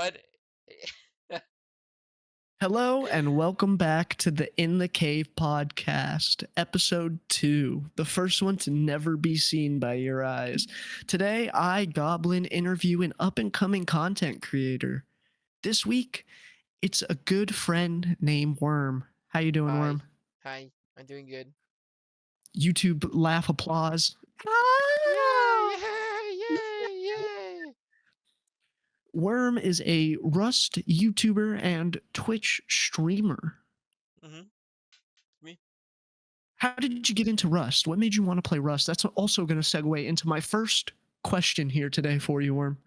what? Hello and welcome back to the In the Cave podcast, episode 2, the first one to never be seen by your eyes. Today, I, Goblin, interview an up and coming content creator. This week, it's a good friend named Worm. How you doing, Hi. Worm? Hi. I'm doing good. YouTube laugh applause. Yay! Ah! Yay! Yay! Yay! Worm is a Rust YouTuber and Twitch streamer. Mhm. Me. How did you get into Rust? What made you want to play Rust? That's also going to segue into my first question here today for you, Worm.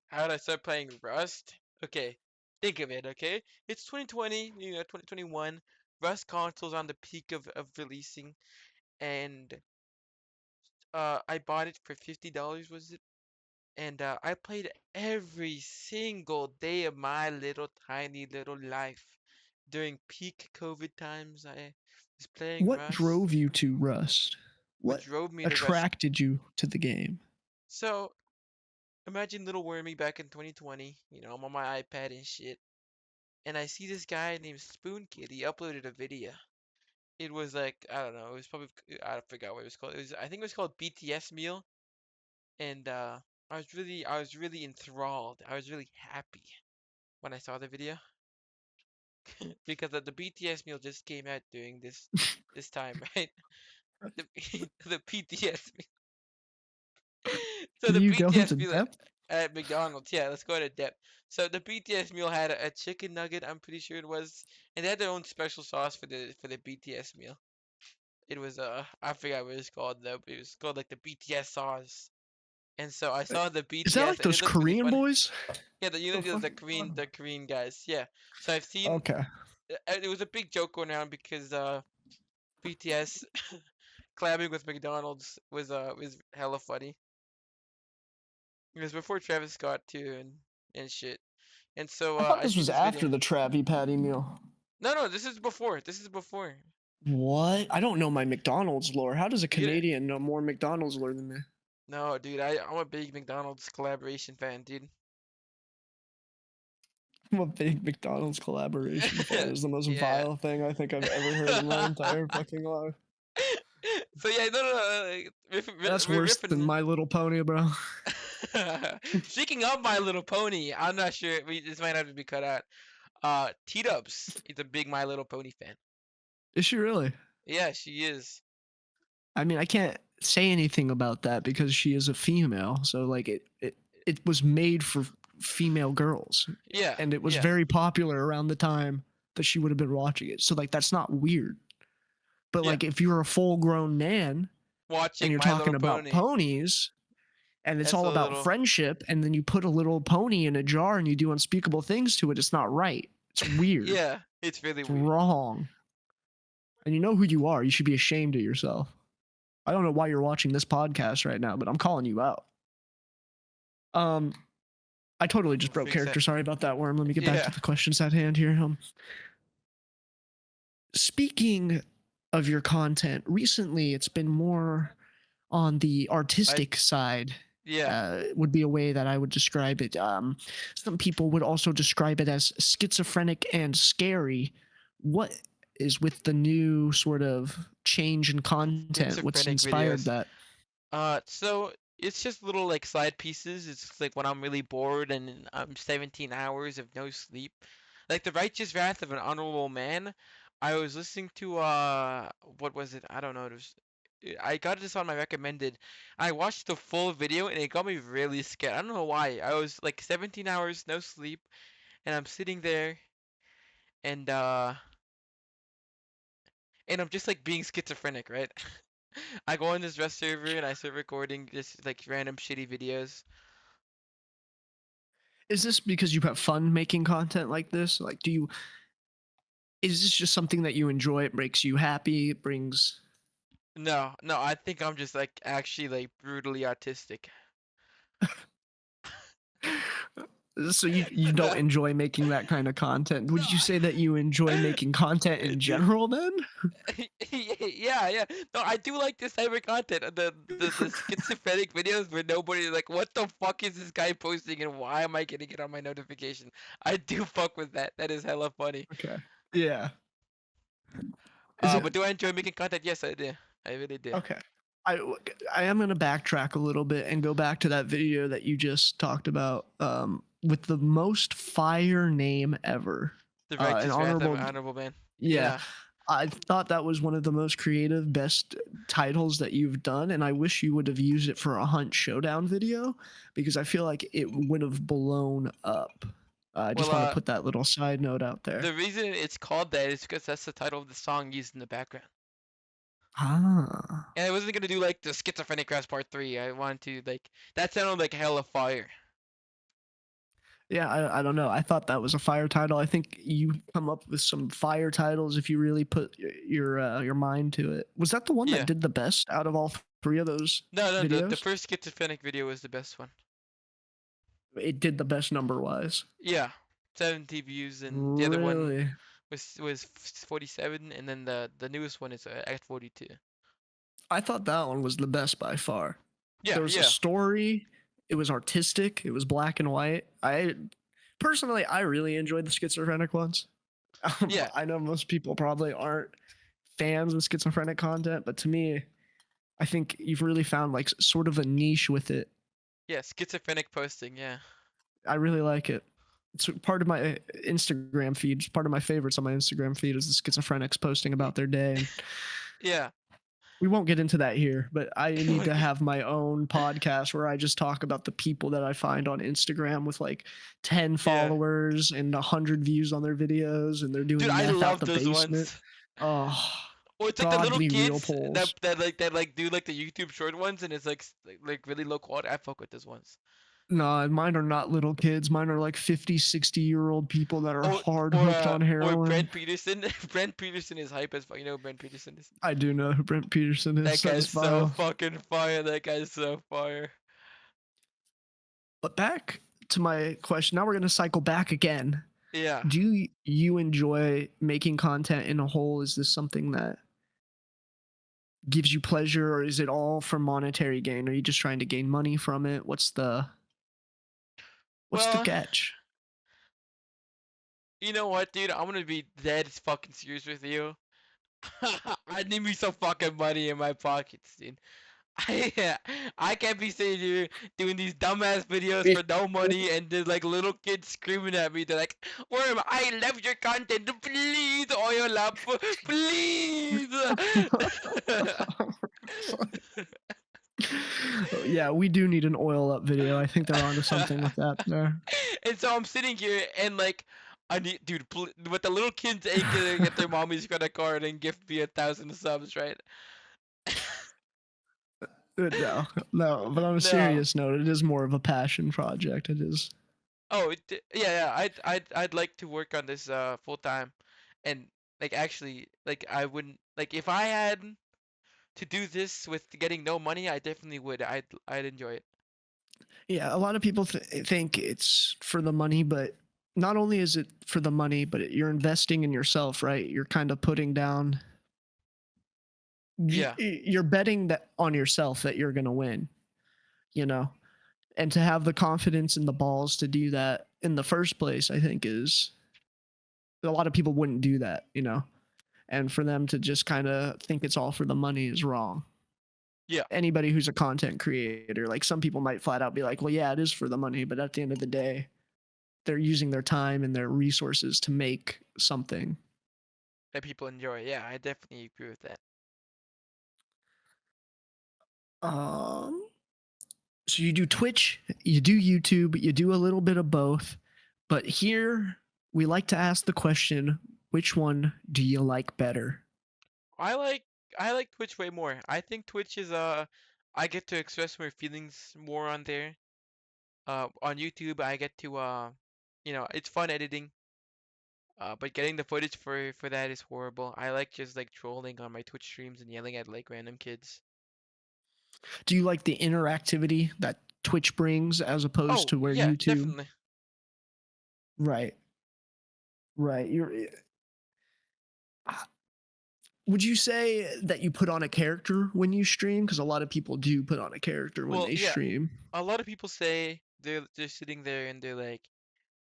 How did I start playing Rust? Okay. Think of it, okay? It's 2020, 2021. Rust console's on the peak of releasing, and I bought it for $50, was it? And I played every single day of my little tiny little life. During peak COVID times, I was playing What Rust. drove you to Rust? What What drove me to Rust? attracted you to the game? So imagine little Wormy back in 2020. I'm on my iPad and shit, and I see this guy named Spoon Kid. He uploaded a video. It was like I don't know. It was probably I forgot what it was called. I think it was called BTS meal, and I was really enthralled. I was really happy when I saw the video because the BTS meal just came out during this time, right? The the BTS So Can the you go BTS into meal depth? at McDonald's, yeah, let's go to depth. So the BTS meal had a chicken nugget, I'm pretty sure it was, and they had their own special sauce for the BTS meal. It was I forgot what it's called though, but it was called like the BTS sauce. And so I saw the Is that BTS, like and it those looked really Korean funny. boys? Yeah, The the fuck? Korean guys. Yeah. So I've seen Okay. it was a big joke going around because BTS collabing with McDonald's was hella funny. It was before Travis Scott too and shit. And so I thought I this seen was this video. after the Travie Patty meal. No, this is before. This is before. What? I don't know my McDonald's lore. How does a You didn't. Canadian know more McDonald's lore than me? No, dude. I'm a big McDonald's collaboration fan, dude. I'm a big McDonald's collaboration fan. It's the most Yeah. vile thing I think I've ever heard in my entire fucking life. So yeah, no. That's We're worse than riffing. My Little Pony, bro. Speaking of My Little Pony, I'm not sure. This might have to be cut out. T-Dubs is a big My Little Pony fan. Is she really? Yeah, she is. I mean, I can't say anything about that because she is a female. So like it was made for female girls, Yeah, and it was yeah. very popular around the time that she would have been watching it. So like that's not weird. But Yeah. like if you're a full grown man and Watching you're My Little talking about Pony. ponies and it's That's a all about little. friendship and then you put a little pony in a jar and you do unspeakable things to it, it's not right. It's weird. Yeah, it's really It's weird. wrong. And you know who you are. You should be ashamed of yourself. I don't know why you're watching this podcast right now, but I'm calling you out. Um, I totally just We'll broke fix that. character. Sorry about that, Worm. Let me get back to Yeah. the questions at hand here. Speaking of your content, recently it's been more on the I artistic side. yeah. Would be a way that I would describe it. Some people would also describe it as schizophrenic and scary. What is with the new sort of change in content? What's Schizophrenic inspired videos. that? So it's just little like side pieces. It's like when I'm really bored and I'm 17 hours of no sleep. Like The Righteous Wrath of an Honorable Man. I was listening to what was it? I don't know. I got this on my recommended. I watched the full video and it got me really scared. I don't know why. I was like 17 hours no sleep and I'm sitting there and uh and I'm just like being schizophrenic, right? I go on this Rust server and I start recording just like random shitty videos. Is this because you have fun making content like this? Like, is this just something that you enjoy? It makes you happy. It brings. No, I think I'm just like actually like brutally autistic. So you don't enjoy making that kind of content. No. Would you say that you enjoy making content in general then? Yeah, yeah. No, I do like this type of content. The schizophrenic videos where nobody like, what the fuck is this guy posting and why am I getting it on my notification? I do fuck with that. That is hella funny. Okay. Yeah. Is it But do I enjoy making content? Yes, I do. I really do. okay? I I am gonna backtrack a little bit and go back to that video that you just talked about with the most fire name ever. The An righteous wrath of an honorable honorable man. Yeah, Yeah. I thought that was one of the most creative, best titles that you've done, and I wish you would have used it for a hunt showdown video because I feel like it would have blown up. I Well, just want to put that little side note out there. the reason it's called that is because that's the title of the song used in the background. Ah. And I wasn't gonna do like the schizophrenic grass part 3. I wanted to like that sounded like hella fire. Yeah, I don't know. I thought that was a fire title. I think you come up with some fire titles if you really put your mind to it. Was that the one that Yeah. did the best out of all three of those No, no, the videos? first schizophrenic video was the best one. It did the best number wise. Yeah. 70 views and the other one Really? was 47 and then the newest one is at 42. I thought that one was the best by far. Yeah, There was a yeah. story. It was artistic. It was black and white. I personally, I really enjoyed the schizophrenic ones. Yeah. I know most people probably aren't fans of schizophrenic content, but to me, I think you've really found like sort of a niche with it. Yeah, schizophrenic posting, yeah. I really like it. It's part of my Instagram feed. It's part of my favorites on my Instagram feed is the schizophrenics posting about their day. And Yeah. we won't get into that here, but I need to have my own podcast where I just talk about the people that I find on Instagram with like 10 Yeah. followers and 100 views on their videos, and they're doing Dude, I meth love out the those basement. ones. Oh, Or it's like the little godly real kids that polls. that do like the YouTube short ones and it's like really low quality. I fuck with those ones. No, mine are not little kids. Mine are like 50, 60-year-old people that are Or hard hooked on or heroin. Brent Peterson. Brent Peterson is hype as fuck. You know who Brent Peterson is? I do know who Brent Peterson That is. That is guy's so vile. fucking fire. That guy's so fire. But back to my question. Now we're going to cycle back again. Yeah. Do you enjoy making content in a whole? Is this something that gives you pleasure, or is it all for monetary gain? Are you just trying to gain money from it? What's the Well, catch? you know what, dude? I'm gonna be dead fucking serious with you. I need me some fucking money in my pockets, dude. I can't be sitting here doing these dumbass videos for no money and there's like little kids screaming at me. They're like, Worm, I love your content. Please oil up. Please. Yeah, we do need an oil up video. I think they're onto something with that there. And so I'm sitting here and like, I need, dude, but the little kids ain't gonna get their mommy's credit card and gift me 1,000 subs, right? No, no, but on a No. serious note, it is more of a passion project. It is. Oh, yeah, yeah. I'd like to work on this full time, and like actually, like I wouldn't like if I had to do this with getting no money, I definitely would. I'd enjoy it. Yeah, a lot of people think it's for the money, but not only is it for the money, but you're investing in yourself, right? You're kind of putting down. Yeah, You're betting that on yourself that you're going to win, you know, and to have the confidence and the balls to do that in the first place, I think is a lot of people wouldn't do that, you know, and for them to just kind of think it's all for the money is wrong. yeah, Anybody who's a content creator, like some people might flat out be like, well, yeah, it is for the money, but at the end of the day, they're using their time and their resources to make something. that people enjoy. Yeah, I definitely agree with that. Um, so you do Twitch, you do YouTube, you do a little bit of both, but here we like to ask the question, which one do you like better? I like I like Twitch way more. I think Twitch is I get to express my feelings more on there. On YouTube, I get to it's fun editing. But getting the footage for that is horrible. I like just like trolling on my Twitch streams and yelling at like random kids. Do you like the interactivity that Twitch brings as opposed Oh, to where yeah, YouTube? definitely. Right. Right. Would you say that you put on a character when you stream? Because a lot of people do put on a character when Well, they yeah, stream. a lot of people say they're sitting there and they're like,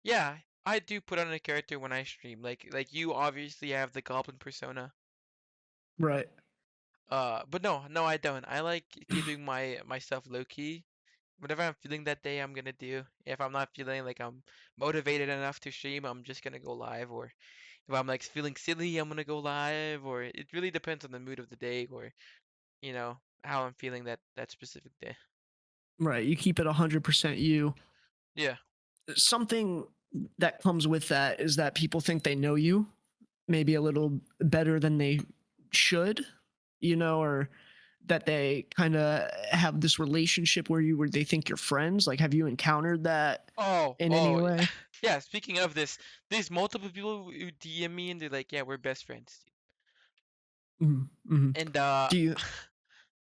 yeah, I do put on a character when I stream. Like you obviously have the goblin persona. Right. But no, I don't. I like keeping myself low key. Whatever I'm feeling that day, I'm gonna do. If I'm not feeling like I'm motivated enough to stream, I'm just gonna go live. Or if I'm like feeling silly, I'm gonna go live. Or it really depends on the mood of the day, or you know how I'm feeling that specific day. Right. You keep it 100% you. Yeah. Something that comes with that is that people think they know you maybe a little better than they should, or that they kind of have this relationship where they think you're friends. Like, have you encountered that in any Oh, way? yeah. Speaking of this, there's multiple people who DM me and they're like, "Yeah, we're best friends," Mm-hmm. and Do you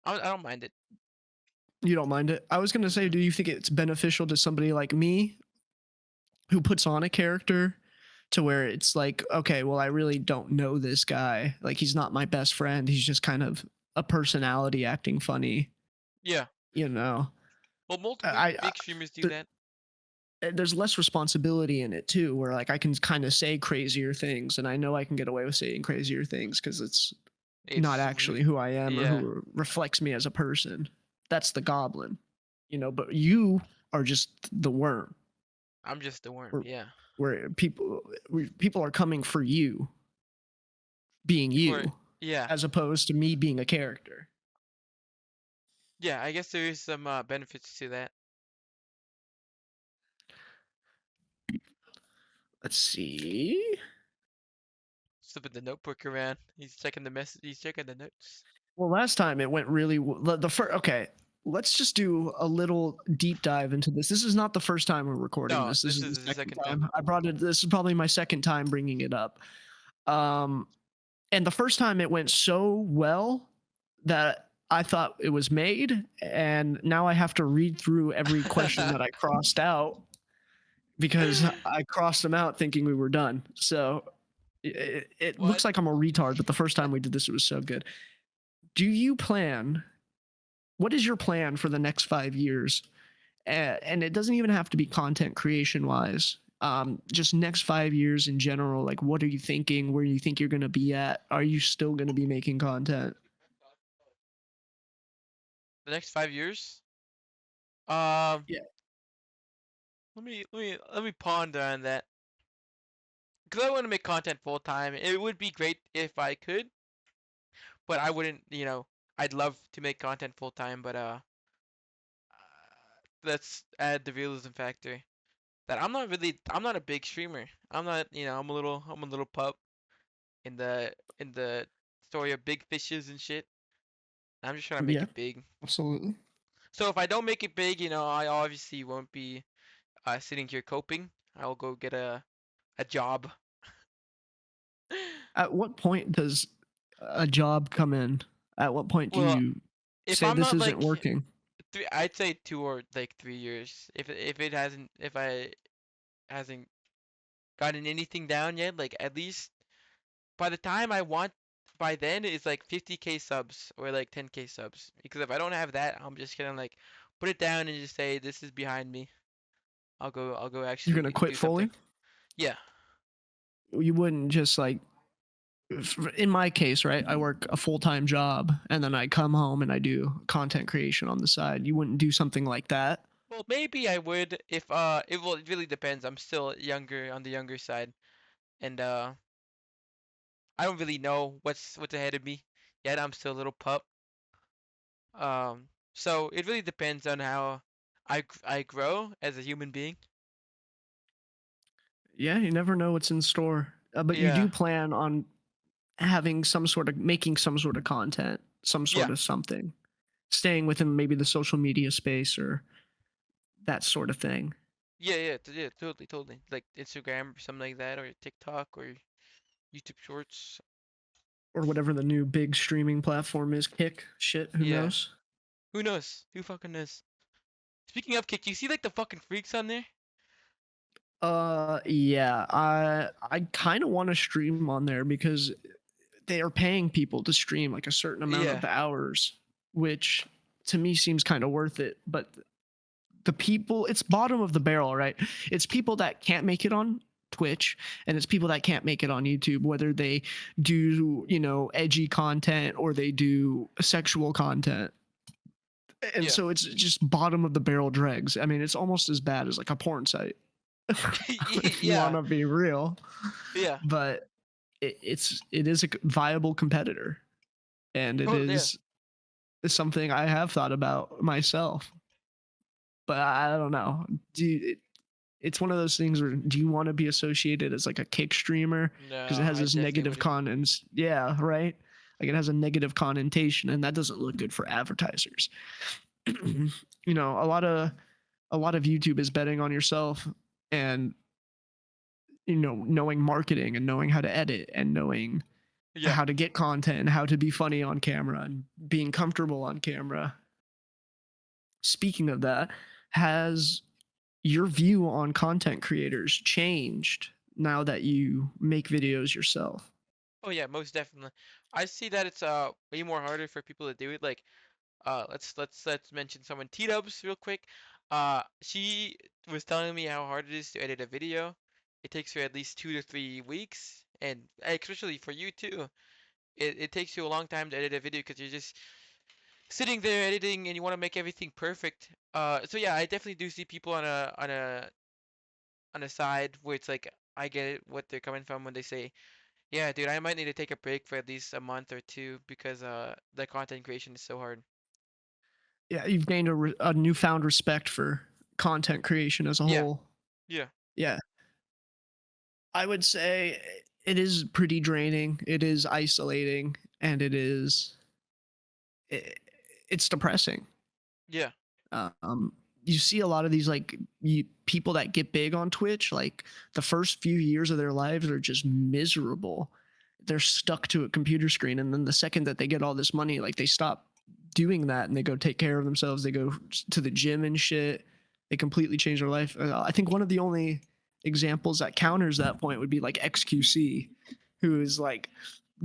I don't mind it. you don't mind it? I was gonna say, Mm-mm. do you think it's beneficial to somebody like me who puts on a character to where it's like, okay, well, I really don't know this guy. Like, he's not my best friend. He's just kind of a personality acting funny. Yeah. You know, Well, multiple I big streamers do th- that. there's less responsibility in it too, where like I can kind of say crazier things, and I know I can get away with saying crazier things because it's not It's actually who I am or yeah. who reflects me as a person. That's the goblin, but you are just the worm. I'm just the worm. Where, Yeah. where people are coming for you being People are you, yeah. as opposed to me being a character. Yeah, I guess there is some benefits to that. Let's see. Slipping the notebook around. He's checking the message. He's checking the notes. Well, last time it went really the first. Okay, let's just do a little deep dive into this. This is not the first time we're recording No, this. This this is the is the second second time. time I brought it. This is probably my second time bringing it up. Um, and the first time it went so well that I thought it was made, and now I have to read through every question that I crossed out because I crossed them out thinking we were done. So it What? looks like I'm a retard, but the first time we did this, it was so good. Do you plan? What is your plan for the next 5 years? And it doesn't even have to be content creation wise. Just next 5 years in general. Like, what are you thinking? Where do you think you're going to be at? Are you still going to be making content? The next 5 years? Um, Yeah. let me ponder on that. Because I want to make content full time. It would be great if I could, but I wouldn't. I'd love to make content full time, but let's add the realism factor that I'm not a big streamer. I'm a little pup in the story of big fishes and shit. I'm just trying to make Yeah. it big. Absolutely. So if I don't make it big, I obviously won't be sitting here coping. I'll go get a job. At what point does a job come in? At what point do Well, you if say I'm this not isn't like working? I'd say 2 or like 3 years. If I hasn't gotten anything down yet, like at least by the time I want by then it's like 50K subs or like 10K subs. Because if I don't have that, I'm just gonna like put it down and just say this is behind me. I'll go You're going to actually quit do something. fully? Yeah. You wouldn't just like in my case, right? I work a full-time job and then I come home and I do content creation on the side. You wouldn't do something like that? Well, maybe I would if it really depends. I'm still younger on the younger side and I don't really know what's ahead of me yet. I'm still a little pup. So it really depends on how I grow as a human being. Yeah, you never know what's in store. But you Yeah. do plan on having making some sort of content, some Yeah. sort of something, staying within maybe the social media space or that sort of thing, Yeah, totally, totally. Like Instagram or something like that, or TikTok or YouTube Shorts. or whatever the new big streaming platform is. Kick, shit, who Yeah. knows? Who knows? Who fucking knows? Speaking of Kick, you see like the fucking freaks on there? Yeah, I kind of want to stream on there because they are paying people to stream like a certain amount Yeah, of hours, which to me seems kind of worth it. But the people, it's bottom of the barrel, right? It's people that can't make it on Twitch, and it's people that can't make it on YouTube, whether they do, edgy content or they do sexual content. And yeah, so it's just bottom of the barrel dregs. I mean, it's almost as bad as like a porn site, if you want yeah, to be real. yeah. But it is a viable competitor, and it Oh yeah, is something I have thought about myself. But I don't know. It's one of those things where do you want to be associated as like a kick streamer because it no, has I this definitely negative wouldn't. connotation? Yeah, right. Like it has a negative connotation, and that doesn't look good for advertisers. A lot of YouTube is betting on yourself, and knowing marketing and knowing how to edit and knowing Yeah. how to get content and how to be funny on camera and being comfortable on camera. Speaking of that, has your view on content creators changed now that you make videos yourself? Oh yeah, most definitely. I see that it's way more harder for people to do it. Like let's mention someone T-Dubs real quick. She was telling me how hard it is to edit a video. It takes her at least 2 to 3 weeks, and especially for you too. It takes you a long time to edit a video because you're just sitting there editing and you want to make everything perfect. So yeah, I definitely do see people on a side where it's like I get it what they're coming from when they say, yeah, dude, I might need to take a break for at least a month or two because the content creation is so hard. Yeah, you've gained a newfound respect for content creation as a Yeah, whole. yeah, Yeah, I would say it is pretty draining. It is isolating, and it, it's depressing. yeah, Um, you see a lot of these like people that get big on Twitch, like the first few years of their lives are just miserable. They're stuck to a computer screen, and then the second that they get all this money, like they stop doing that and they go take care of themselves. They go to the gym and shit. They completely change their life. I think one of the only examples that counters that point would be like XQC, who is like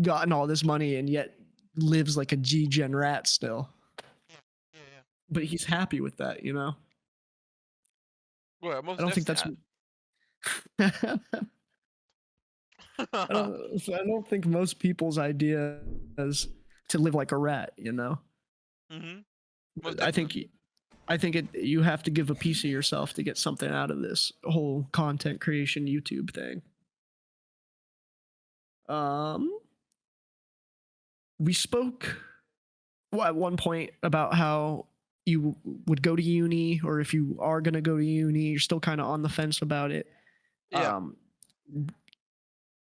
gotten all this money and yet lives like a G gen rat still. yeah, yeah. But he's happy with that. Well, I most don't think definitely. that's I don't think most people's idea is to live like a rat. Mm-hmm. Most I definitely. think I think you have to give a piece of yourself to get something out of this whole content creation YouTube thing. Um we spoke at one point about how you would go to uni, or if you are going to go to uni, you're still kind of on the fence about it. Yeah. Um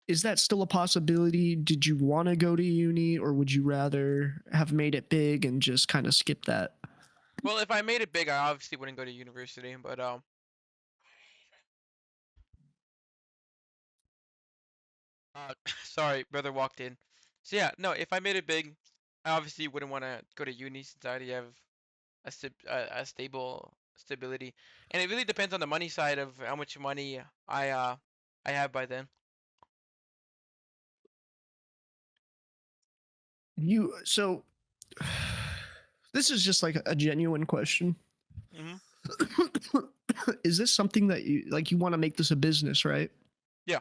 is that still a possibility? Did you want to go to uni, or would you rather have made it big and just kind of skip that? Well, if I made it big, I obviously wouldn't go to university, but sorry, brother walked in. So yeah, no, if I made it big, I obviously wouldn't want to go to uni since I already have a stable stability, and it really depends on the money side of how much money I have by then. You so this is just like a genuine question. Hmm. Is this something that you want to make this a business, right? Yeah.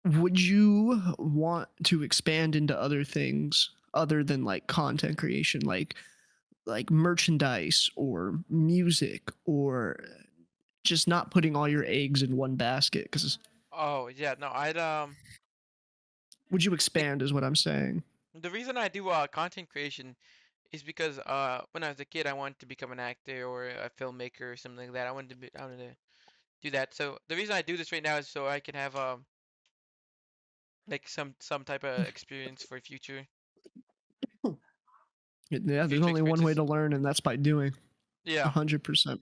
Would you want to expand into other things other than like content creation, like merchandise or music, or just not putting all your eggs in one basket? Because Oh yeah. No, would you like expand is what I'm saying. the reason I do content creation is because when I was a kid I wanted to become an actor or a filmmaker or something like that. I wanted to do that. So the reason I do this right now is so I can have like some type of experience for Yeah, there's future only one way experiences. to learn, and that's by doing. Yeah. 100%.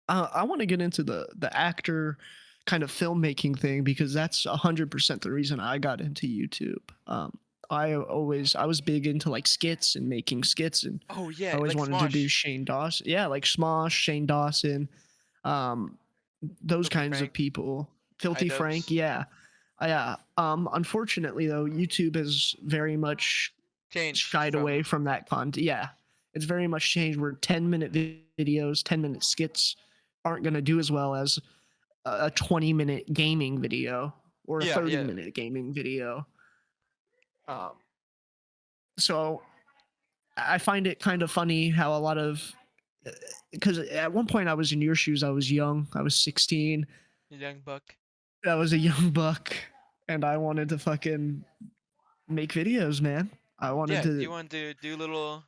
I want to get into the actor kind of filmmaking thing because that's 100% the reason I got into YouTube. I was big into like skits and making skits, and Oh I yeah, always like wanted to do Smosh. Shane Dawson. Yeah, like Smosh, Shane Dawson. those Filthy kinds of Frank, people. Filthy Frank, iDubbbz, yeah. Yeah. Unfortunately though, YouTube has very much changed shied away from. from that content. Yeah. It's very much changed where 10-minute videos, 10-minute skits aren't going to do as well as a 20-minute gaming video or a Yeah, yeah. 30-minute gaming video. Um, so I find it kind of funny how a lot of, because at one point I was in your shoes, I was young, I was 16, Young buck. I was a young buck, and I wanted to fucking make videos, man. I wanted Yeah, to you want to do little.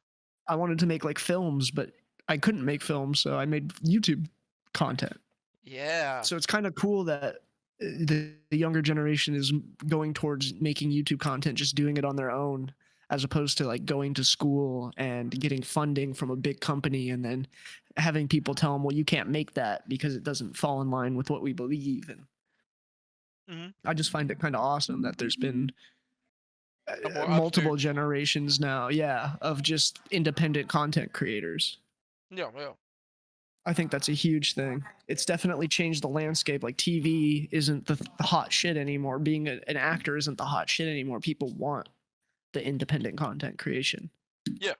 I wanted to make like films, but I couldn't make films, so I made YouTube content. Yeah. So it's kind of cool that the younger generation is going towards making YouTube content, just doing it on their own, as opposed to like going to school and getting funding from a big company and then having people tell them, well, you can't make that because it doesn't fall in line with what we believe. And Hmm. I just find it kind of awesome that there's been A more multiple upsurge. generations now, yeah, of just independent content creators. Yeah, yeah. I think that's a huge thing. It's definitely changed the landscape. Like TV isn't the hot shit anymore. Being an actor isn't the hot shit anymore. People want the independent content creation. Yeah,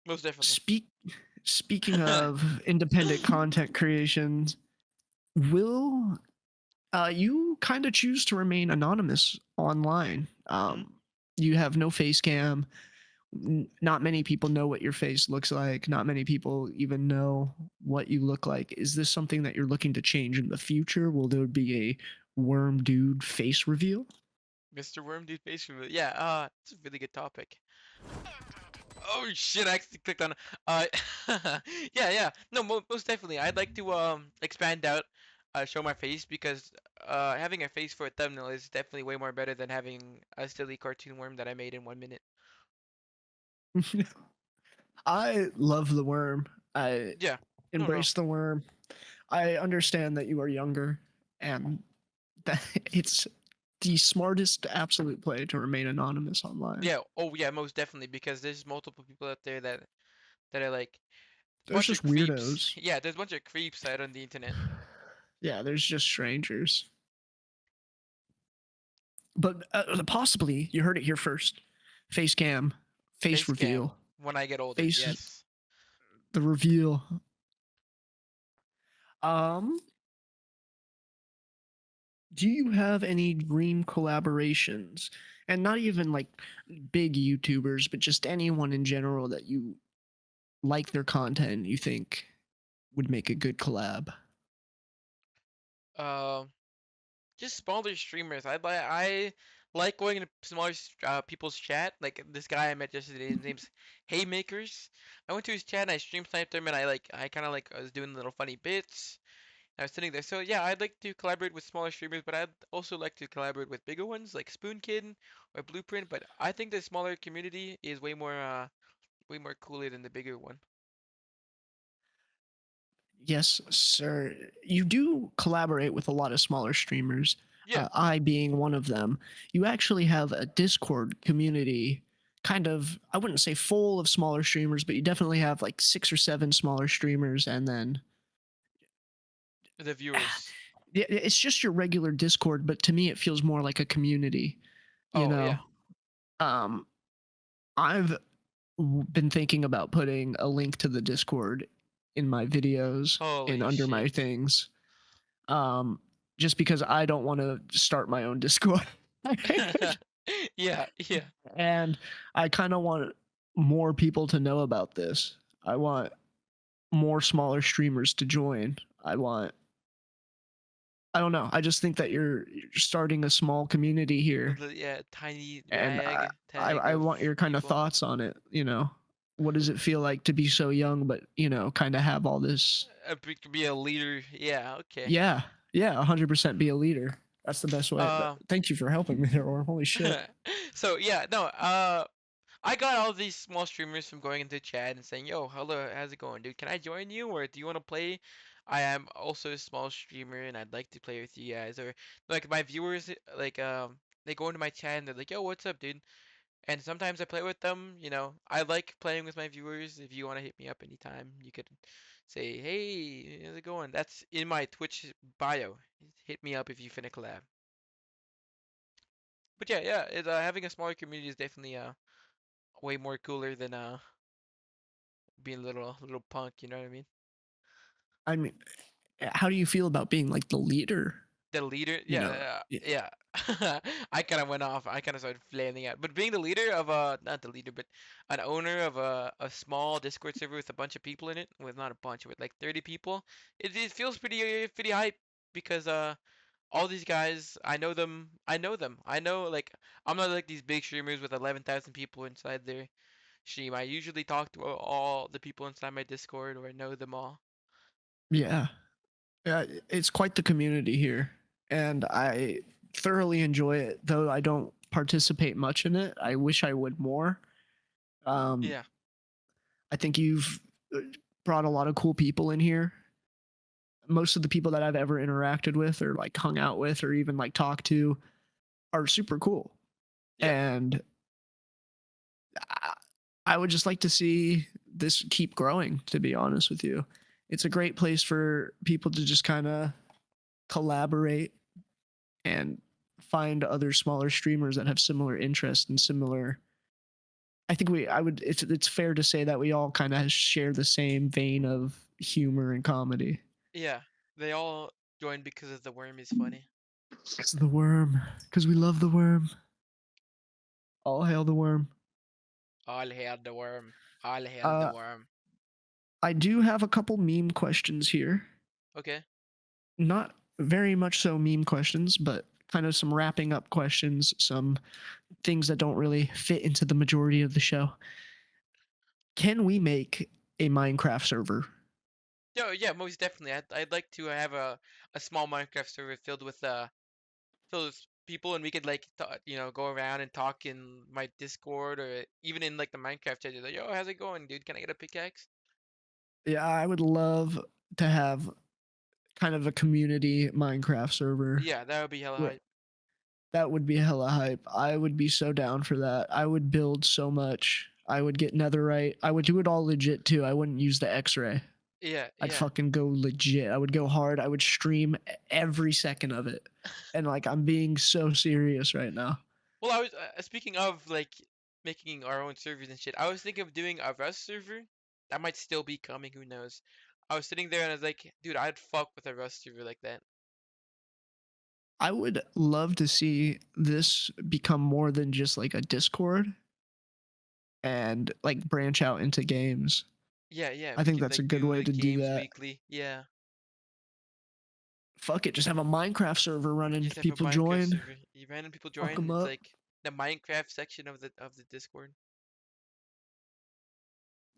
most definitely. Speak Speaking of independent content creations, will you kind of choose to remain anonymous online? Hmm. You have no face cam. Not many people know what your face looks like. Not many people even know what you look like. Is this something that you're looking to change in the future? Will there be a worm dude face reveal? Mr. Wormdude face reveal. Yeah, it's a really good topic. Oh shit, I actually clicked on. Uh, yeah, yeah. No, most definitely. I'd like to expand out, show my face because having a face for a thumbnail is definitely way more better than having a silly cartoon worm that I made in 1 minute. I love the worm. I Yeah. No, no. embrace the worm. I understand that you are younger and that it's the smartest absolute play to remain anonymous online. Yeah. Oh yeah, most definitely because there's multiple people out there that are like There's bunch of just creeps. weirdos. Yeah, there's a bunch of creeps out on the internet. Yeah, there's just strangers. But possibly you heard it here first. Face cam, face Face cam reveal, when I get older. face Yes. the reveal. Um, do you have any dream collaborations? And not even like big YouTubers, but just anyone in general that you like their content and you think would make a good collab? Um. Just smaller streamers. I like going into smaller people's chat. Like this guy I met yesterday, his name's Haymakers. I went to his chat and I stream sniped him and I kind of like I was doing little funny bits. I was sitting there. So yeah, I'd like to collaborate with smaller streamers, but I'd also like to collaborate with bigger ones like Spoon Kid or Blueprint. But I think the smaller community is way more cooler than the bigger one. Yes, sir. You do collaborate with a lot of smaller streamers, Yeah, I being one of them. You actually have a Discord community, kind of, I wouldn't say full of smaller streamers, but you definitely have like 6 or 7 smaller streamers. And then the viewers. it's just your regular Discord, but to me, it feels more like a community, you Oh yeah. know? Um, I've been thinking about putting a link to the Discord in my videos and Holy under my shit. things. um, just because I don't want to start my own Discord. Yeah, yeah. And I kind of want more people to know about this. I want more smaller streamers to join. I don't know. I just think that you're starting a small community here, Yeah, tiny and rag I of want your kind of people. thoughts on it. What does it feel like to be so young, but kind of have all this? Be a leader. Yeah, okay. Yeah, yeah, 100% be a leader. That's the best way. Uh, Thank you for helping me there, or holy shit. so yeah, no. I got all these small streamers from going into chat and saying, "Yo, hello, how's it going, dude? Can I join you, or do you want to play? I am also a small streamer, and I'd like to play with you guys." Or like my viewers, they go into my chat and they're like, "Yo, what's up, dude?" And sometimes I play with them. I like playing with my viewers. If you want to hit me up anytime, you could say, "Hey, how's it going?" That's in my Twitch bio. Hit me up if you finna collab. But yeah, yeah, having a smaller community is definitely way more cooler than being a little punk. You know what I mean? I mean, how do you feel about being like the leader? The leader, You know, yeah. I kind of went off. I kind of started flailing out. But being the leader of not the leader, but an owner of a small Discord server with a bunch of people in it, with not a bunch, with like 30 people, it feels pretty hype because all these guys, I know them. I know them. I know like I'm not like these big streamers with 11,000 people inside their stream. I usually talk to all the people inside my Discord or I know them all. yeah, yeah. It's quite the community here, and I thoroughly enjoy it. Though I don't participate much in it. I wish I would more. Um, Yeah, I think you've brought a lot of cool people in here. Most of the people that I've ever interacted with or like hung out with or even like talked to are super cool. yeah, And I would just like to see this keep growing, to be honest with you. It's a great place for people to just kind of collaborate and find other smaller streamers that have similar interests and similar. I think it's fair to say that we all kind of share the same vein of humor and comedy. yeah. They all joined because of the worm is funny. It's the worm, because we love the worm. All hail the worm. All hail the worm. All hail the Uh, worm. I do have a couple meme questions here. Okay. Not very much so meme questions, but kind of some wrapping up questions, some things that don't really fit into the majority of the show. Can we make a Minecraft server? Yeah, yeah, most definitely. I'd like to have a small Minecraft server filled with people, and we could like go around and talk in my Discord or even in like the Minecraft chat. Like, yo, how's it going, dude? Can I get a pickaxe? Yeah, I would love to have kind of a community Minecraft server. Yeah, that would be hella hype. That would be hella hype. I would be so down for that. I would build so much. I would get netherite. I would do it all legit too. I wouldn't use the X-ray. Yeah, I'd yeah. fucking go legit. I would go hard. I would stream every second of it. And like I'm being so serious right now. Well, I was speaking of like making our own servers and shit. I was thinking of doing a Rust server. That might still be coming. Who knows? I was sitting there and I was like, dude, I'd fuck with a Rust server like that. I would love to see this become more than just like a Discord and like branch out into games. Yeah, yeah. I We think could that's a like good do way like to do games that. weekly. Yeah. Fuck it, just have a Minecraft server running. Just have a People Minecraft join, server. You random people fuck join. them It's up. like the Minecraft section of the Discord.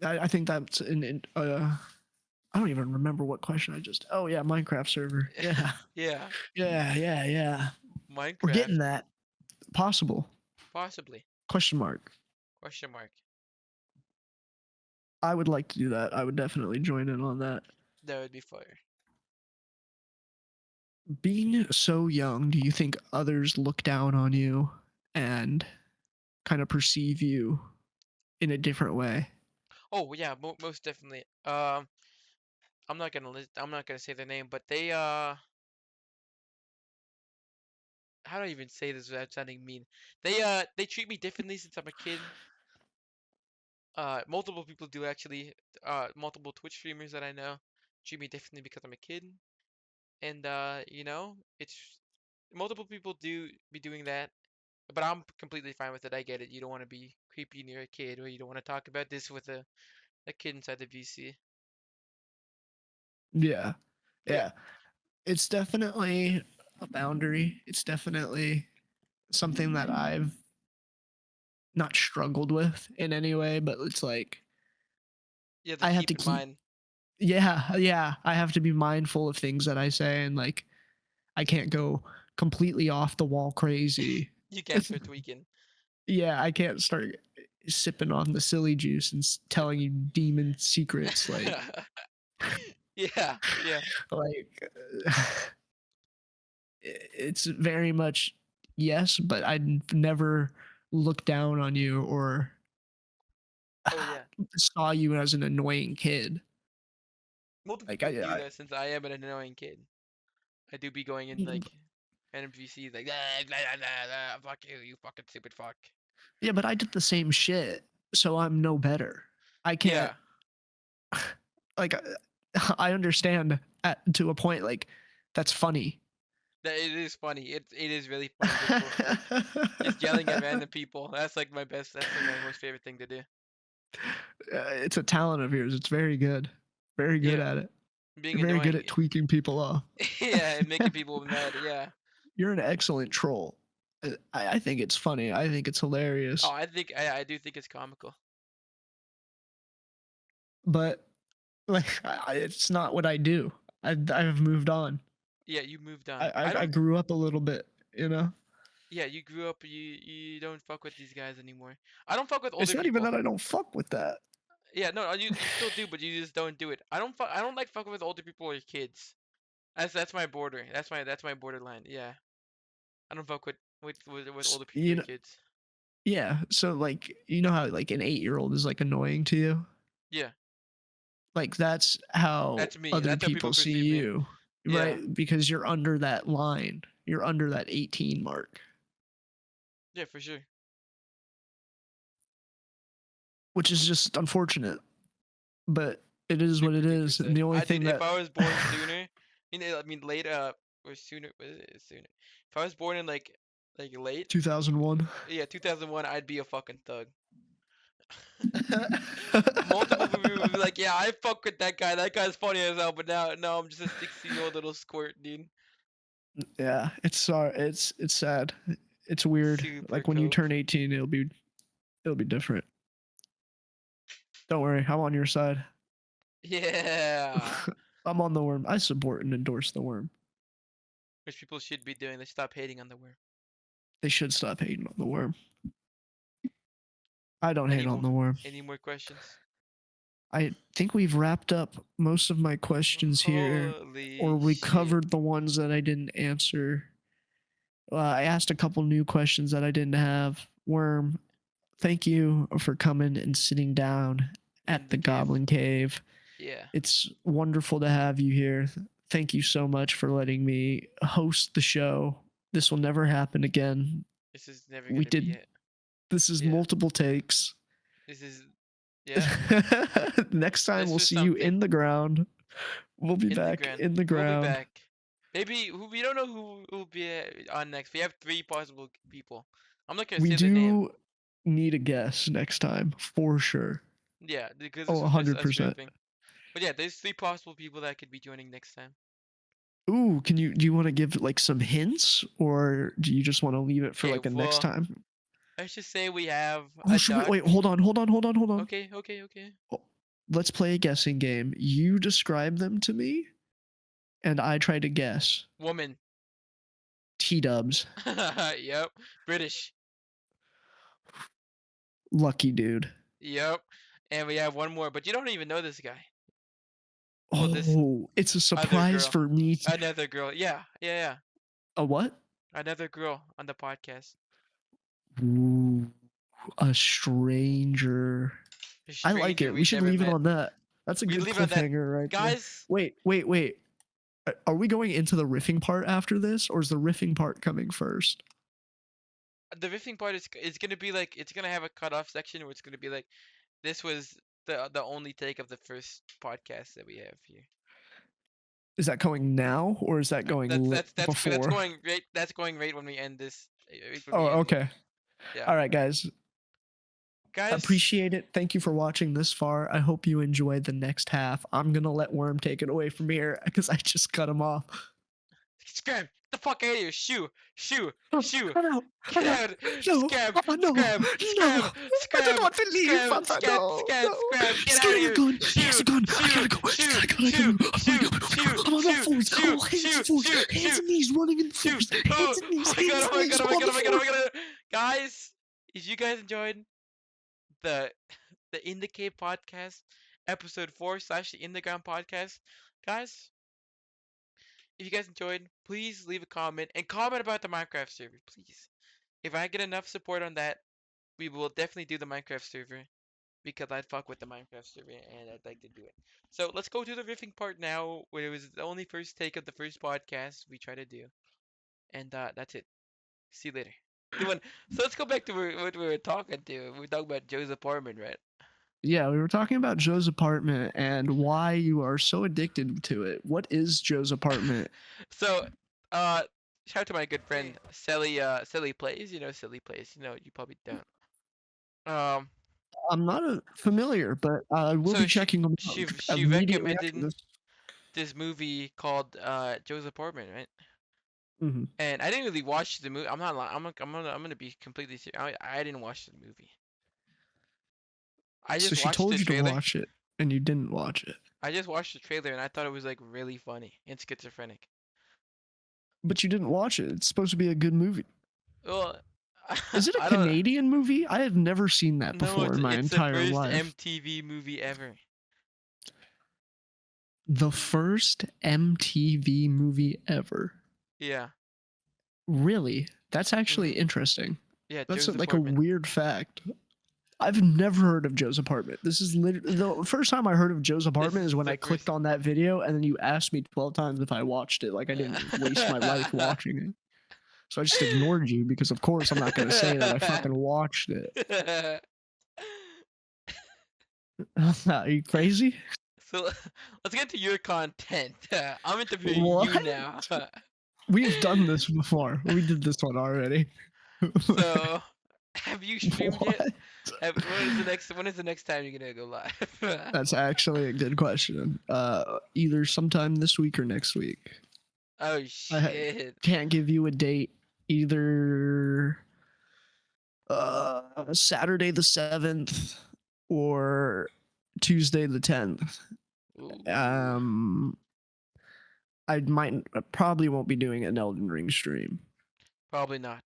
I think that's I don't even remember what question I just. Oh yeah, Minecraft server. Yeah, Yeah. yeah. We're Minecraft. getting that. Possible? Possibly. Question mark. Question mark. I would like to do that. I would definitely join in on that. That would be fire. Being so young, do you think others look down on you and kind of perceive you in a different way? Oh yeah, most definitely. I'm not gonna say their name, but they how do I even say this without sounding mean? They treat me differently since I'm a kid. Multiple people do actually. Multiple Twitch streamers that I know treat me differently because I'm a kid. And it's multiple people do be doing that, but I'm completely fine with it. I get it. You don't want to be creepy near a kid, or you don't want to talk about this with a kid inside the VC. Yeah. Yeah, Yeah. It's definitely a boundary. It's definitely something that I've not struggled with in any way, but it's like you have to I have keep to in keep mind. yeah, I have to be mindful of things that I say and like I can't go completely off the wall crazy. You can't start tweaking. Yeah, I can't start sipping on the silly juice and telling you demon secrets Yeah, yeah. like it's very much yes, but I'd never look down on you or Oh yeah. saw you as an annoying kid. Multiple Like people do that since I am an annoying kid. I do be going in like NPCs like fuck you, you fucking stupid fuck. yeah, but I did the same shit, so I'm no better. I can't Yeah, like I understand to a point like that's funny. that it is funny. It is really funny just yelling at random people. That's like my best. That's like my most favorite thing to do. It's a talent of yours. It's very good. Very good Yeah, at it. being You're very good annoying. at tweaking people off. Yeah, and making people mad. Yeah. You're an excellent troll. I think it's funny. I think it's Oh, hilarious. I do think it's comical. But like, it's not what I do. I've moved on. Yeah, you moved I, on. I I I don't. grew up a little bit. You know, Yeah, you grew up. You don't fuck with these guys anymore. I don't fuck with it's older not even people. that I don't fuck with that. Yeah, no, you still do, but you just don't do it. I don't like fucking with older people or kids. That's my border. That's my borderline. Yeah, I don't fuck with older people You or know, kids. yeah. So like, you know how like an 8-year-old is like annoying to you. Yeah, Like that's how that's me. other That's how people people see perceive me. you, Yeah, right? Because you're under that line. You're under that 18 mark, yeah, for sure. which is just unfortunate. But it is what Super it duper is. And sad. the only I dude, thing if that I was born sooner, I mean late or sooner, sooner. If I was born in like late, 2001. yeah, 2001, I'd be a fucking thug. Multiple people would be like, yeah, I fuck with that guy. That guy's funny as hell. But now, no, I'm just a 16-year-old little squirt, dude. Yeah, it's sorry. It's sad. It's weird. Super Like when you cope. turn 18, it'll be different. Don't worry, I'm on your side. Yeah. I'm on the worm. I support and endorse the worm. Which people should be doing. They stop hating on the worm. They should stop hating on the worm. I don't Any hate on more? the worm. Any more questions? I think we've wrapped up most of my questions here, or Holy we shit. covered the ones that I didn't answer. I asked a couple new questions that I didn't have. Worm, thank you for coming and sitting down In at the the cave. Goblin Cave. Yeah. It's wonderful to have you here. Thank you so much for letting me host the show. This will never happen again. This is never We gonna be did it. this is Yeah. multiple takes. This is, yeah. Next time This we'll was see you something. in the ground. We'll be In the back ground. in the We'll be ground. back. Maybe we don't know who will be on next. We have three possible people. I'm not gonna We say their name. do need a guess next time for sure. Yeah, because Oh, this was just us 100%. riffing. But yeah, there's three possible people that could be joining next time. Ooh, do you want to give like some hints or do you just want to leave it for Okay, like a next well, time? let's just say we have Oh, a should we duck. wait, hold on. Okay, okay, okay. Oh, let's play a guessing game. You describe them to me and I try to guess. Woman. T-dubs. Yep. British. Lucky dude. Yep. And we have one more, but you don't even know this guy. Well, this Oh, it's a other surprise girl. for me. Another girl. Yeah, yeah, yeah. A what? Another girl on the podcast. Ooh, a stranger. A I like stranger it. We we'd should never leave it met. on that. That's a We good leave it at that. cliffhanger right there. Guys, Wait. Are we going into the riffing part after this, or is the riffing part coming first? the riffing part is gonna be like it's gonna have a cutoff section where it's gonna be like this was the only take of the first podcast that we have here. Is that going now, or is that going That's before? going right. That's going right when we end this. Right when Oh, we end. okay. Yeah, All right, guys. guys. Appreciate it. Thank you for watching this far. I hope you enjoyed the next half. I'm gonna let Worm take it away from here because I just cut him off. Scram! Get the fuck out of here! Shoo! Shoo! Oh, Shoo! no, Get no, out! no, Scram! Papa, no, Scram! no. Scram! I do Scram! not believe, Scram! Papa. Scat! No, Scat! no. Scram! Get He's out of getting a here! gun. He has Shoo! a gun. I Shoo! gotta go. Shoo! I gotta Shoo! go. I'm Shoo! gonna go. Shoo! I'm on all Shoo! fours. Shoo! Oh, hands Shoo! and fours. Shoo! Hands Shoo! and knees, running in Shoo! fours. Hands Oh, and oh knees. my god! Hands Oh and my god! knees. Oh I'm my on god! the Oh my god! Oh floor. my god! Guys, if you guys enjoyed the In the Cave podcast, episode 4 slash the In the Ground podcast, guys, if you guys enjoyed, please leave a comment and comment about the Minecraft server, please. If I get enough support on that, we will definitely do the Minecraft server. because I'd fuck with the Minecraft server and I'd like to do it. So let's go to the riffing part now, where it was the only first take of the first podcast we try to do, and that's it. See you later. So let's go back to what we were talking to. We were talking about Joe's apartment, right? Yeah, we were talking about Joe's apartment and why you are so addicted to it. What is Joe's apartment? So, uh, shout out to my good friend Silly Plays. You know Silly Plays. You know you probably don't. Um, I'm not familiar, but I will so be checking them out she immediately after recommended this. this movie called Joe's Apartment, right? Hmm. And I didn't really watch the movie. I'm not lying. I'm gonna be completely serious. I didn't watch the movie. I So just she watched the told you to trailer. watch it, and you didn't watch it. I just watched the trailer and I thought it was like really funny and schizophrenic. But you didn't watch it. It's supposed to be a good movie. Well, Is it a I don't. Canadian movie? I have never seen that No, before in my it's the entire first life. MTV movie ever. The first MTV movie ever. Yeah. Really? That's actually Mhm. interesting. Yeah, That's Joe's like a Apartment. weird fact. I've never heard of Joe's apartment. This is literally the first time I heard of Joe's This apartment is is when the I clicked first. on that video and then you asked me 12 times if I watched it. Like I didn't waste my life watching it. So I just ignored you because of course I'm not going to say that I fucking watched it. Are you crazy? So let's get to your content. I'm interviewing you What? now. We've done this before. We did this one already. So, have you streamed yet? What? When is the next time you're gonna go live? That's actually a good question. Either sometime this week or next week. Oh I shit. can't give you a date. Either Saturday the 7th or Tuesday the 10th. Ooh. I probably won't be doing an Elden Ring stream. Probably not.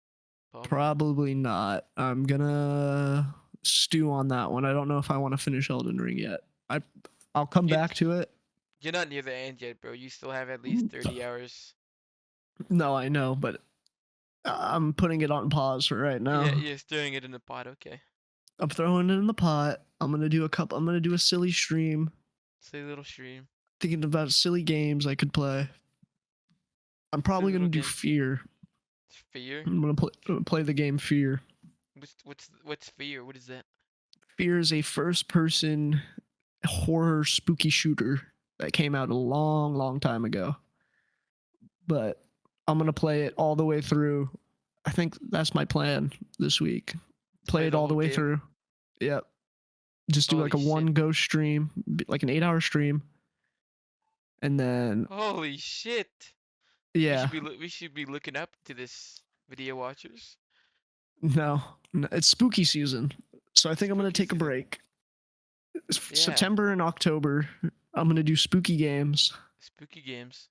Probably not. Probably not. I'm gonna stew on that one. I don't know if I want to finish Elden Ring yet. I'll come You back to it. you're not near the end yet, bro. You still have at least 30 hours. No, I know, but I'm putting it on pause for right Yeah, now. you're stirring it in the pot. Okay. I'm throwing it in the pot. I'm gonna do a silly stream, Silly little stream. thinking about silly games I could play. I'm Silly probably little gonna do games. Fear. Fear. I'm gonna play the game Fear. What's fear? What is that? Fear is a first-person horror spooky shooter that came out a long, long time ago. But I'm gonna play it all the way through. I think that's my plan this week. Play Play it the all the whole way game. through. Yep. Just do Holy like a shit. one go stream, like an 8 hour stream, and then Holy shit. yeah, We should be looking up to this video watchers. no, it's spooky season, so I think I'm gonna Spooky take a season. break. Yeah. September and October, I'm gonna do spooky games. Spooky games.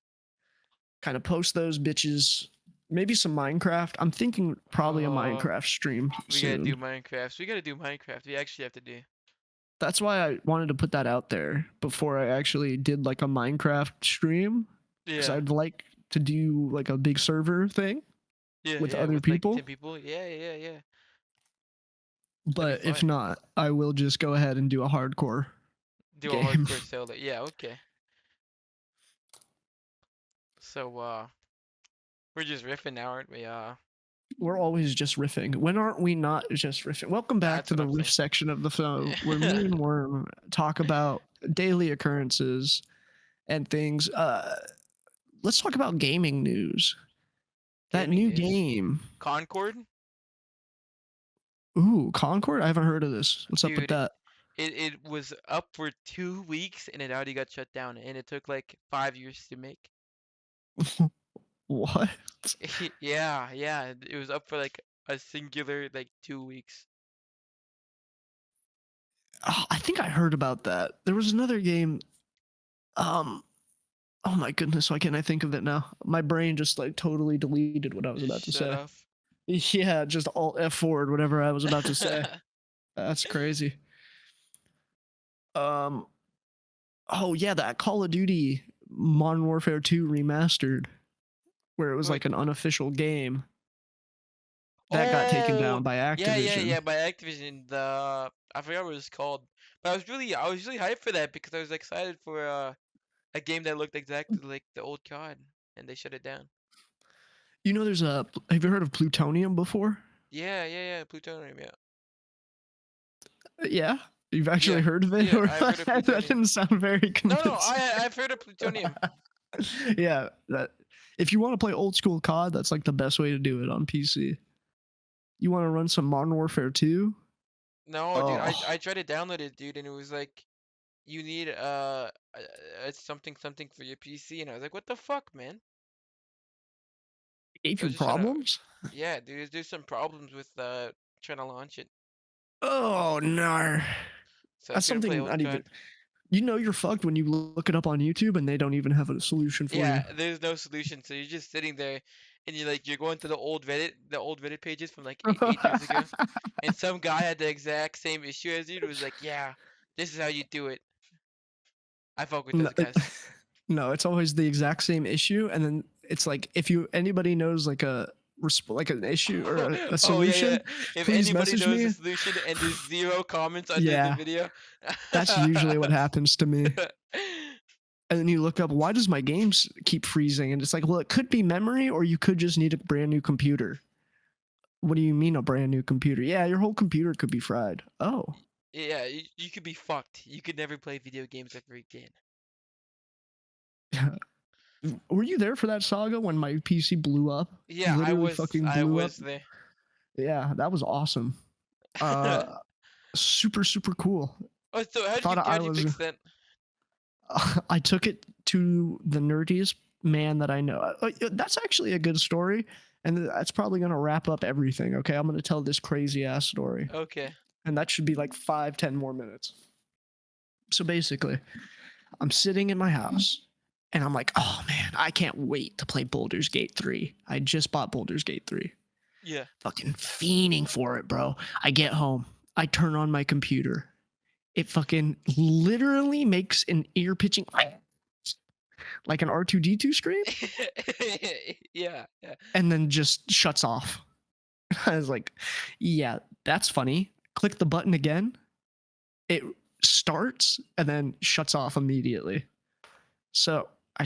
Kind of post those bitches. Maybe some Minecraft. I'm thinking probably a Oh, Minecraft stream we gotta do soon. Minecraft. We gotta do Minecraft. We actually have to do. That's why I wanted to put that out there before I actually did like a Minecraft stream, because Yeah. I'd like to do like a big server thing Yeah, with yeah, other with like people. 10 people. Yeah, yeah, yeah. That'd be But if fun. not, I will just go ahead and do a hardcore Do a game. hardcore solo. Yeah, okay. So, we're just riffing now, aren't we? We're always just riffing. When aren't we not just riffing? Welcome back That's to what the I'm riff saying. section of the show where me and Worm talk about daily occurrences and things. Let's talk about gaming news. That Gaming new news. game. Concord? Ooh, Concord? I haven't heard of this. What's up with Dude, that? it was up for 2 weeks and it already got shut down and it took like 5 years to make. What? Yeah, yeah. It was up for like a singular like 2 weeks. Oh, I think I heard about that. There was another game. Um, oh my goodness, why can't I think of it now? My brain just like totally deleted what I was Just about to shut say. off. Yeah, just alt F forward, whatever I was about to say. That's crazy. Um, oh yeah, that Call of Duty Modern Warfare 2 remastered, where it was Wait. like an unofficial game that got taken Oh, down by yeah, yeah, Activision. yeah. By Activision, I forgot what it was called. I was really hyped for that because I was excited for a game that looked exactly like the old COD, and they shut it down. You know, there's a. Have you heard of plutonium before? Yeah, Plutonium, yeah. Yeah, you've actually Yeah, heard of it, yeah, or I've heard of that Plutonium. didn't sound very No, convincing. I've heard of Plutonium. Yeah, that if you want to play old school COD, that's like the best way to do it on PC. You want to run some Modern Warfare 2? No, dude, Oh, I tried to download it, dude, and it was like you need something for your PC, and I was like, what the fuck, man? it gave I was you just trying to, problems? yeah, dude, there's some problems with trying to launch it, Oh no. so I That's couldn't play something old not even. COD. You know you're fucked when you look it up on YouTube and they don't even have a solution for Yeah, you. there's no solution, so you're just sitting there, and you're going to the old Reddit pages from like 8 years ago, and some guy had the exact same issue as you. It was like, yeah, this is how you do it. I fuck with No, those guys. no, it's always the exact same issue, and then it's like if you anybody knows like like an issue or a Oh yeah. solution, If please anybody message knows the me. solution and there's zero comments under the Yeah, video. that's usually what happens to me. And then you look up, why does my games keep freezing? And it's like, well, it could be memory, or you could just need a brand new computer. What do you mean a brand new computer? Yeah, your whole computer could be fried. Oh, Yeah, you could be fucked. You could never play video games ever again. were you there for that saga when my PC blew up? Yeah, Literally fucking I blew up. was there. Yeah, that was awesome. Super super cool. Oh, so Thought I how'd you was. fix that? I took it to the nerdiest man that I know. That's actually a good story, and that's probably gonna wrap up everything. Okay, I'm gonna tell this crazy ass story, Okay. and that should be like 5-10 more minutes. So basically, I'm sitting in my house. And I'm like, oh man, I can't wait to play Baldur's Gate 3. I just bought Baldur's Gate 3. Yeah. Fucking fiending for it, bro. I get home. I turn on my computer. It fucking literally makes an ear pitching like an R2D2 scream Yeah. and then just shuts off. I was like, yeah, that's funny. Click the button again. It starts and then shuts off immediately. So I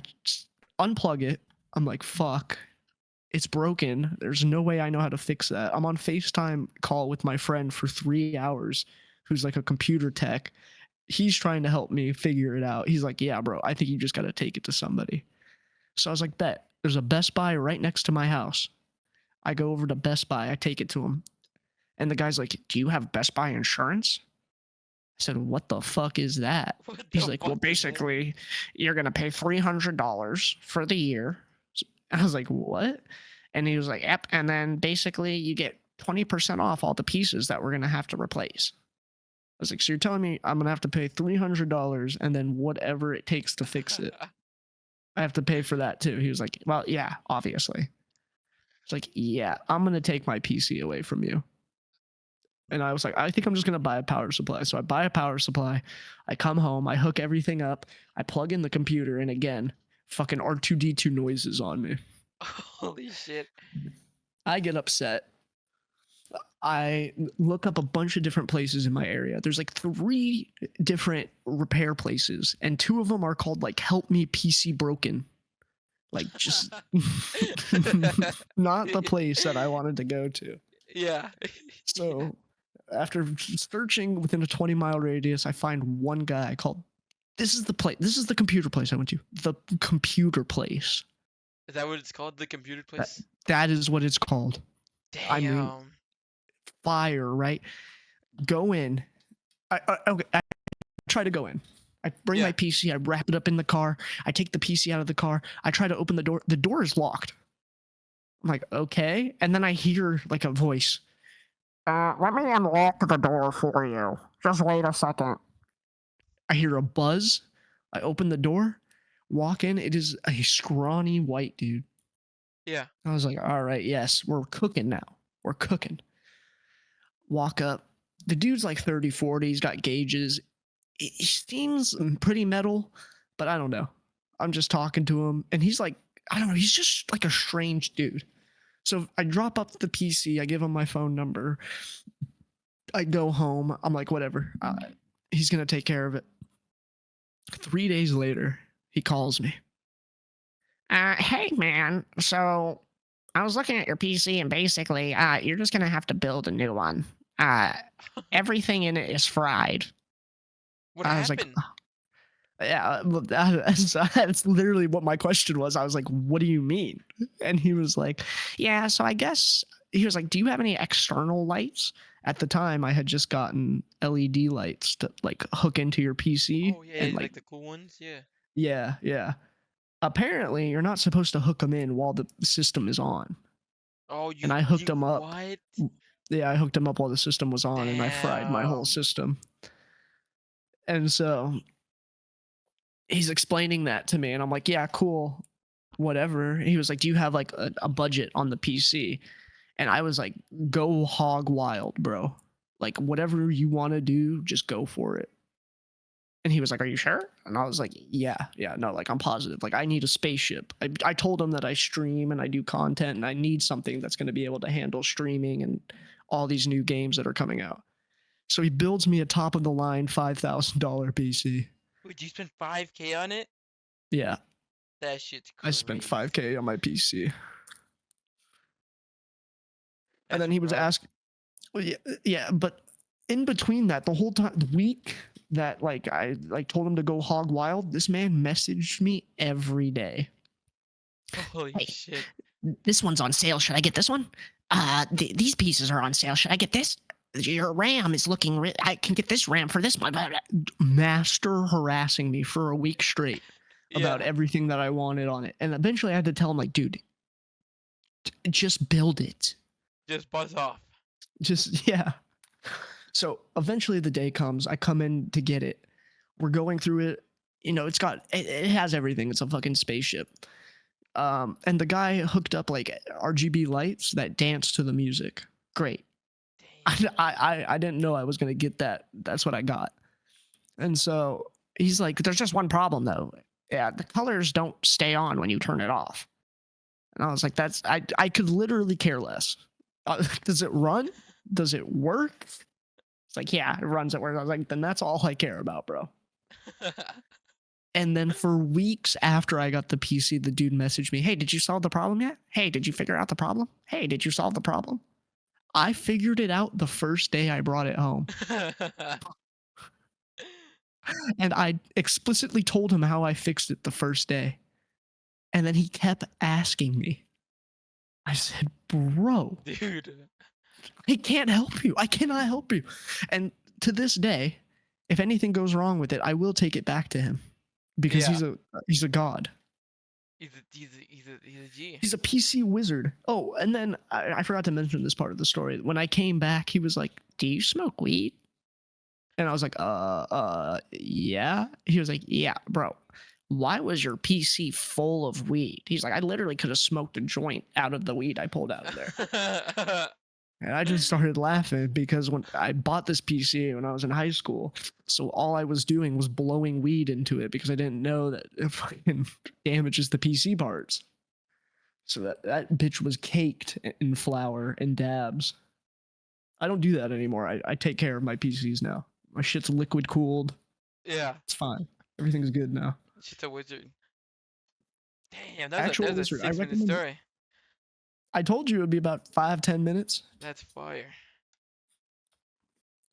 unplug it. I'm like, fuck, it's broken. There's no way I know how to fix that. I'm on FaceTime call with my friend for 3 hours who's like a computer tech. He's trying to help me figure it out. He's like, yeah, bro, I think you just got to take it to somebody. So I was like, bet. There's a Best Buy right next to my house. I go over to Best Buy. I take it to him. And the guy's like, do you have Best Buy insurance? I said, what the fuck is that? What He's the like, well, fuck is that? basically, you're going to pay $300 for the year. I was like, what? And he was like, yep. And then basically you get 20% off all the pieces that we're going to have to replace. I was like, so you're telling me I'm going to have to pay $300 and then whatever it takes to fix it, I have to pay for that too. He was like, well, yeah, obviously. It's like, yeah, I'm going to take my PC away from you. And I was like, I think I'm just going to buy a power supply. So I buy a power supply. I come home. I hook everything up. I plug in the computer. And again, fucking R2D2 noises on me. Holy shit. I get upset. I look up a bunch of different places in my area. There's like 3 different repair places, and 2 of them are called like "Help Me PC Broken." Like just not the place that I wanted to go to. Yeah. So after searching within a 20-mile radius, I find one guy called. This is the place. This is the computer place I went to. The computer place. Is that what it's called? The computer place? That is what it's called. I mean, Damn. fire, right? Go in. I try to go in. I bring my Yeah. PC. I wrap it up in the car. I take the PC out of the car. I try to open the door. The door is locked. I'm like, okay. And then I hear like a voice. Let me unlock the door for you. Just wait a second. I hear a buzz. I open the door, walk in. It is a scrawny white dude. Yeah. I was like, all right, yes, we're cooking now. We're cooking. Walk up. The dude's like 30, 40. He's got gauges. He seems pretty metal, but I don't know. I'm just talking to him, and he's like, I don't know. He's just like a strange dude. So I drop up the PC. I give him my phone number. I go home. I'm like, whatever. He's going to take care of it. 3 days later, he calls me. Hey, man. So I was looking at your PC, and basically, you're just going to have to build a new one. Uh, Everything in it is fried. What I was like, happened? yeah, that's literally what my question was. I was like, what do you mean? And he was like, yeah, so I guess, he was like, do you have any external lights? At the time, I had just gotten LED lights to like hook into your PC Oh yeah, and like, like the cool ones. Yeah. yeah, yeah. Apparently, you're not supposed to hook them in while the system is on. Oh, And you I hooked you them up. what? Yeah, I hooked them up while the system was on, and I fried my whole Damn. system. And so he's explaining that to me, and I'm like, yeah, cool, whatever. He was like, do you have like a budget on the PC? And I was like, go hog wild, bro. Like, whatever you want to do, just go for it. And he was like, are you sure? And I was like, yeah, no, like, I'm positive. Like, I need a spaceship. I told him that I stream and I do content, and I need something that's going to be able to handle streaming and all these new games that are coming out. So he builds me a top of the line $5,000 PC. Would you spend 5K on it? Yeah, That shit's I spent crazy. 5K on my PC. And That's then he was rough. asking, well, yeah, but in between that, the whole time, the week that like I like told him to go hog wild, this man messaged me every day. Holy Hey, shit. this one's on sale. Should I get this one? These pieces are on sale. Should I get this? Your RAM is looking. I can get this RAM for this one. Master harassing me for a week straight about Yeah. everything that I wanted on it, and eventually I had to tell him, like, dude, just build it. Just buzz off. Just yeah. So eventually the day comes. I come in to get it. We're going through it. You know, it has everything. It's a fucking spaceship. And the guy hooked up like RGB lights that dance to the music. Great. Damn. I didn't know I was gonna get that. That's what I got. And so he's like, "There's just one problem though. Yeah, the colors don't stay on when you turn it off." And I was like, "That's I could literally care less. Does it run? Does it work?" It's like, "Yeah, it runs at work." I was like, "Then that's all I care about, bro." And then for weeks after I got the PC, the dude messaged me, "Hey, did you solve the problem yet? Hey, did you figure out the problem? Hey, did you solve the problem?" I figured it out the first day I brought it home. And I explicitly told him how I fixed it the first day. And then he kept asking me. I said, "Bro, Dude. I can't help you. I cannot help you." And to this day, if anything goes wrong with it, I will take it back to him because Yeah. he's a god. He's a G. He's a PC wizard. Oh, and then I forgot to mention this part of the story. When I came back, he was like, "Do you smoke weed?" And I was like, yeah. He was like, "Yeah, bro. Why was your PC full of weed?" He's like, "I literally could have smoked a joint out of the weed I pulled out of there." And I just started laughing because when I bought this PC when I was in high school, so all I was doing was blowing weed into it because I didn't know that it fucking damages the PC parts. So that bitch was caked in flour and dabs. I don't do that anymore. I take care of my PCs now. My shit's liquid cooled. Yeah. It's fine. Everything's good now. She's a wizard. Damn, that Actual was a wizard. I 6 minute recommend it. story. I told you it would be about 5-10 minutes. That's fire.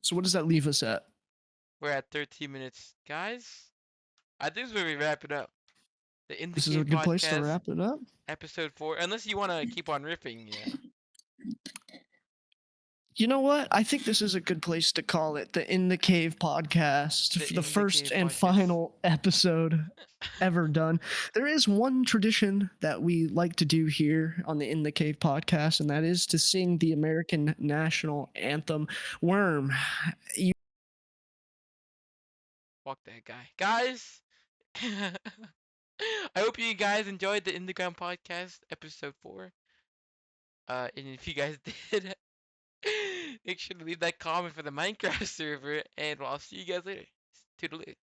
So what does that leave us at? We're at 13 minutes. Guys, I think this is where we wrap it up. The In the This is a Cave good place to podcast, wrap it up. episode 4. Unless you want to keep on riffing, yeah. You know what? I think this is a good place to call it the In the Cave podcast, The the In the first Cave and podcast. final episode ever done. There is one tradition that we like to do here on the In the Cave podcast, and that is to sing the American national anthem. Worm, you Fuck that guy. Guys, I hope you guys enjoyed the In the Ground podcast, episode 4. And if you guys did, make sure to leave that comment for the Minecraft server, and I'll see you guys later. Toodaloo.